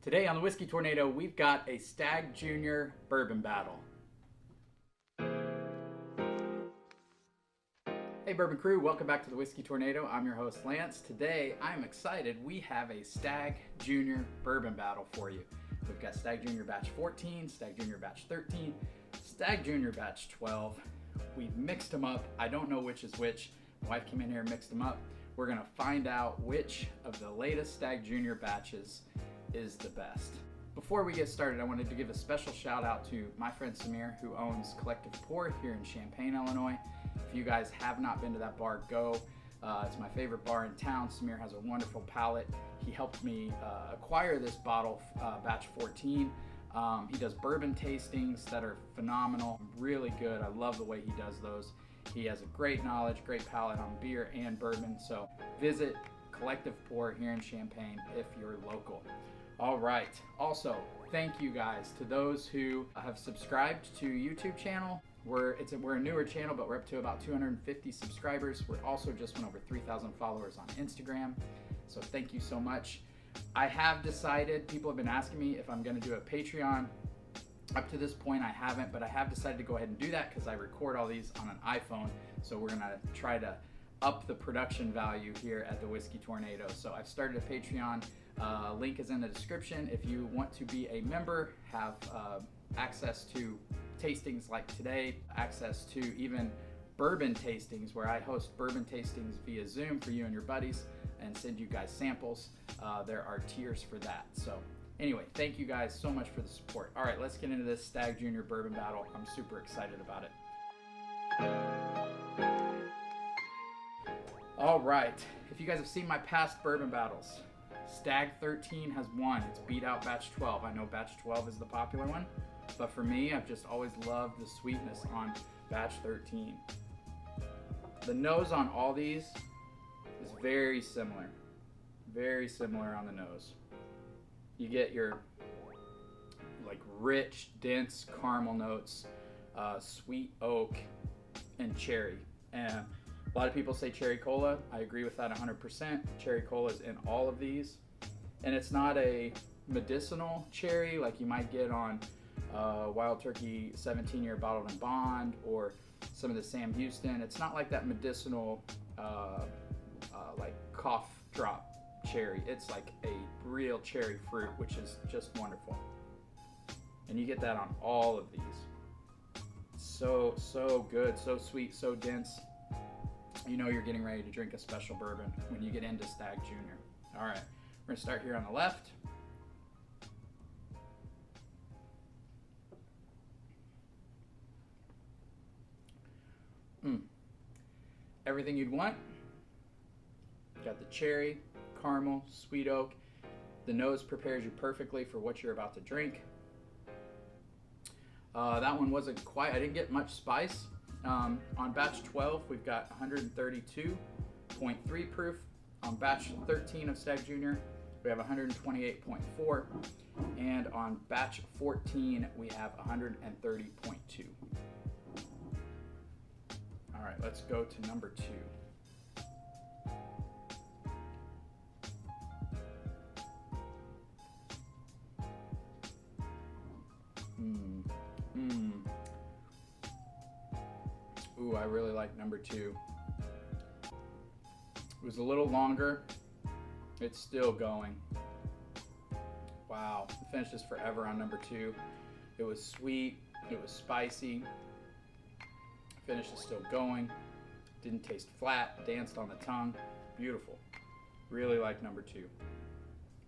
Today on the Whiskey Tornado, we've got a Stagg Jr Bourbon Battle. Hey Bourbon Crew, welcome back to the Whiskey Tornado. I'm your host Lance. Today, I'm excited. We have a Stagg Jr Bourbon Battle for you. We've got Stagg Jr Batch 14, Stagg Jr Batch 13, Stagg Jr Batch 12. We've mixed them up. I don't know which is which. My wife came in here and mixed them up. We're gonna find out which of the latest Stagg Jr batches is the best. Before we get started, I wanted to give a special shout out to my friend Samir, who owns Collective Pour here in Champaign, Illinois. If you guys have not been to that bar, go. It's my favorite bar in town. Samir has a wonderful palate. He helped me acquire this bottle, batch 14. He does bourbon tastings that are phenomenal, really good. I love the way he does those. He has a great knowledge, great palate on beer and bourbon. So visit Collective Pour here in Champaign if you're local. All right. Also, thank you guys to those who have subscribed to YouTube channel. We're a newer channel, but we're up to about 250 subscribers. We're also just went over 3,000 followers on Instagram. So thank you so much. I have decided, people have been asking me if I'm going to do a Patreon. Up to this point, I haven't, but I have decided to go ahead and do that because I record all these on an iPhone. So we're going to try to up the production value here at the Whiskey Tornado. So I've started a Patreon. Link is in the description. If you want to be a member, have access to tastings like today, access to even bourbon tastings where I host bourbon tastings via Zoom for you and your buddies and send you guys samples. There are tiers for that. So anyway, thank you guys so much for the support. All right, let's get into this Stagg Jr Bourbon Battle. I'm super excited about it. All right, if you guys have seen my past bourbon battles, Stagg 13 has won. It's beat out Batch 12. I know Batch 12 is the popular one, but for me, I've just always loved the sweetness on Batch 13. The nose on all these is very similar on the nose. You get your like rich, dense caramel notes, sweet oak, and cherry. And a lot of people say cherry cola. I agree with that 100%. Cherry cola is in all of these. And it's not a medicinal cherry like you might get on Wild Turkey 17-year bottled in bond or some of the Sam Houston. It's not like that medicinal like cough drop cherry. It's like a real cherry fruit, which is just wonderful. And you get that on all of these. So good, so sweet, so dense. You know you're getting ready to drink a special bourbon when you get into Stagg Jr. All right, we're gonna start here on the left. Everything you'd want. Got the cherry, caramel, sweet oak. The nose prepares you perfectly for what you're about to drink. That one wasn't quite, I didn't get much spice. On batch 12, we've got 132.3 proof. On batch 13 of Stagg Jr, we have 128.4. And on batch 14, we have 130.2. All right, let's go to number 2. Ooh, I really like number 2. It was a little longer. It's still going. Wow, the finish is forever on number 2. It was sweet, it was spicy. Finish is still going. Didn't taste flat, danced on the tongue. Beautiful. Really like number 2.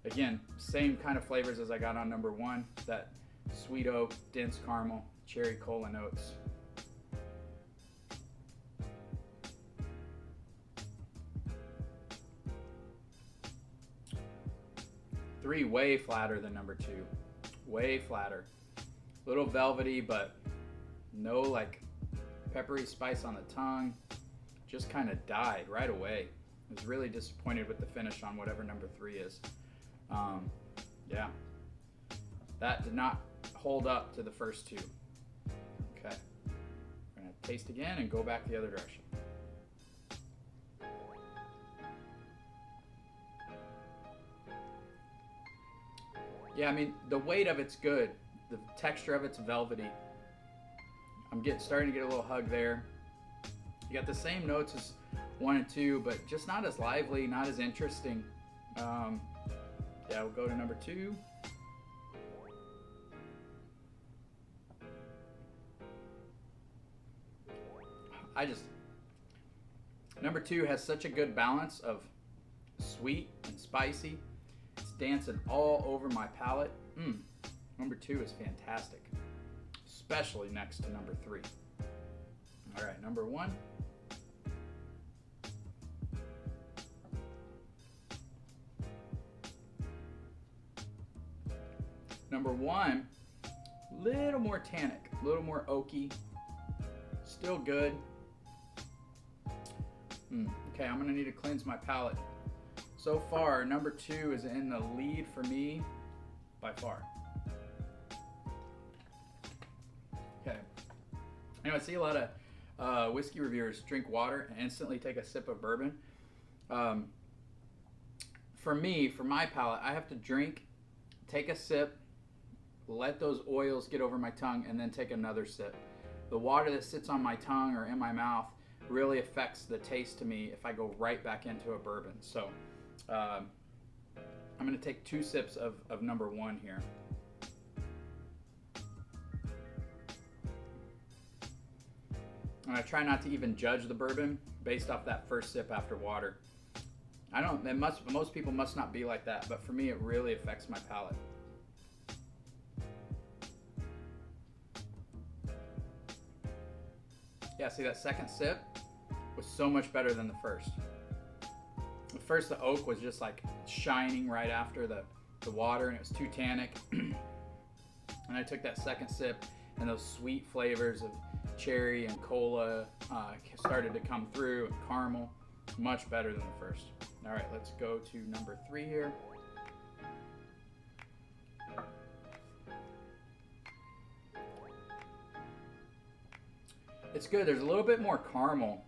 Again, same kind of flavors as I got on number 1. That sweet oak, dense caramel, cherry cola notes. Three, way flatter than number 2. Way flatter. Little velvety, but no like peppery spice on the tongue. Just kind of died right away. I was really disappointed with the finish on whatever number 3 is. Yeah, that did not hold up to the first 2. Okay, we're gonna taste again and go back the other direction. Yeah, I mean, the weight of it's good. The texture of it's velvety. I'm starting to get a little hug there. You got the same notes as 1 and 2, but just not as lively, not as interesting. Yeah, we'll go to number 2. Number 2 has such a good balance of sweet and spicy. It's dancing all over my palate. Number 2 is fantastic, especially next to number 3. All right, number 1. Number 1, little more tannic, a little more oaky, still good. Okay, I'm gonna need to cleanse my palate. So far, number 2 is in the lead for me by far. Okay, you know, I see a lot of whiskey reviewers drink water and instantly take a sip of bourbon. For me, for my palate, I have to drink, take a sip, let those oils get over my tongue, and then take another sip. The water that sits on my tongue or in my mouth really affects the taste to me if I go right back into a bourbon. So I'm going to take 2 sips of number 1 here. And I try not to even judge the bourbon based off that first sip after water. Most people must not be like that, but for me it really affects my palate. Yeah, see, that second sip was so much better than the first. The first, the oak was just like shining right after the water, and it was too tannic. And I took that second sip, and those sweet flavors of cherry and cola started to come through, and caramel, much better than the first. All right, let's go to number 3 here. It's good. There's a little bit more caramel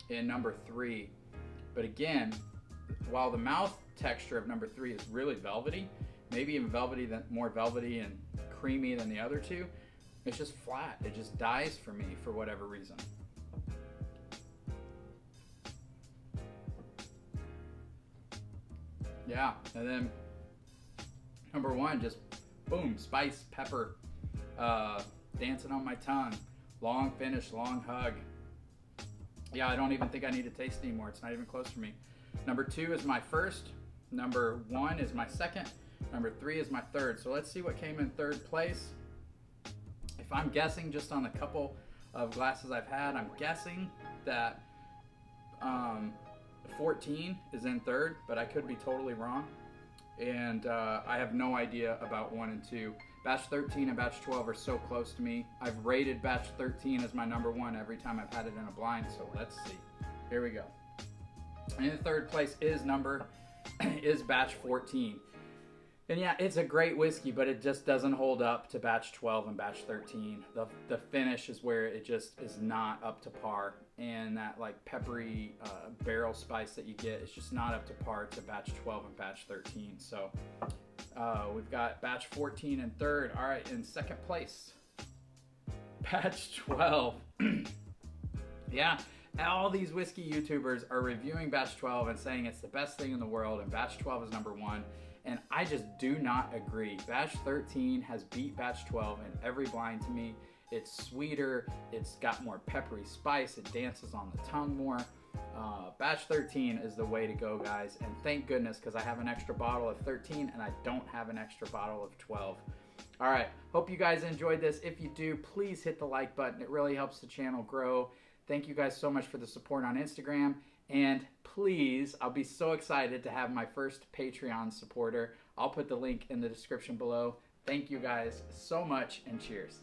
in number 3, but again, while the mouth texture of number 3 is really velvety, maybe even more velvety and creamy than the other 2, it's just flat. It just dies for me for whatever reason. Yeah, and then number 1, just boom, spice, pepper, dancing on my tongue. Long finish, long hug. Yeah, I don't even think I need to taste anymore. It's not even close for me. Number 2 is my first. Number 1 is my second. Number 3 is my third. So let's see what came in third place. If I'm guessing just on the couple of glasses I've had, I'm guessing that 14 is in third, but I could be totally wrong. And I have no idea about 1 and 2. Batch 13 and Batch 12 are so close to me. I've rated Batch 13 as my number 1 every time I've had it in a blind, so let's see. Here we go. And in third place is Batch 14. And yeah, it's a great whiskey, but it just doesn't hold up to Batch 12 and Batch 13. The finish is where it just is not up to par. And that like peppery barrel spice that you get is just not up to par to Batch 12 and Batch 13. So we've got Batch 14 in third. All right, in second place, Batch 12. Yeah, all these whiskey YouTubers are reviewing Batch 12 and saying it's the best thing in the world, and Batch 12 is number 1. And I just do not agree. Batch 13 has beat Batch 12 in every blind to me. It's sweeter, it's got more peppery spice, it dances on the tongue more. Batch 13 is the way to go, guys. And thank goodness, because I have an extra bottle of 13 and I don't have an extra bottle of 12. All right, hope you guys enjoyed this. If you do, please hit the like button. It really helps the channel grow. Thank you guys so much for the support on Instagram. And please, I'll be so excited to have my first Patreon supporter. I'll put the link in the description below. Thank you guys so much, and cheers.